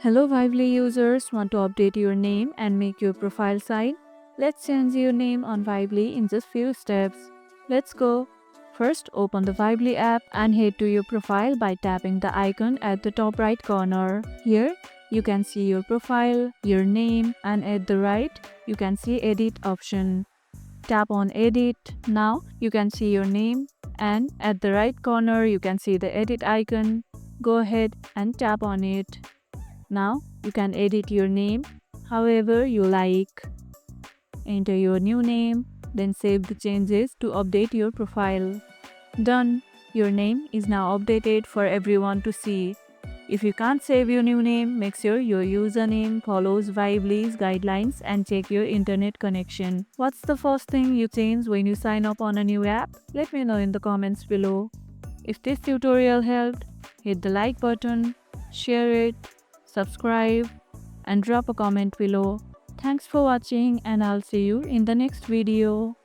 Hello Vively users, want to update your name and make your profile sign? Let's change your name on Vively in just few steps. Let's go. First, open the Vively app and head to your profile by tapping the icon at the top right corner. Here, you can see your profile, your name, and at the right, you can see edit option. Tap on edit. Now, you can see your name and at the right corner, you can see the edit icon. Go ahead and tap on it. Now you can edit your name however you like. Enter your new name, then save the changes to update your profile. Done. Your name is now updated for everyone to see. If you can't save your new name, make sure your username follows Vibely's guidelines and check your internet connection. What's the first thing you change when you sign up on a new app? Let me know in the comments below. If this tutorial helped, hit the like button, share it, subscribe, and drop a comment below. Thanks for watching, and I'll see you in the next video.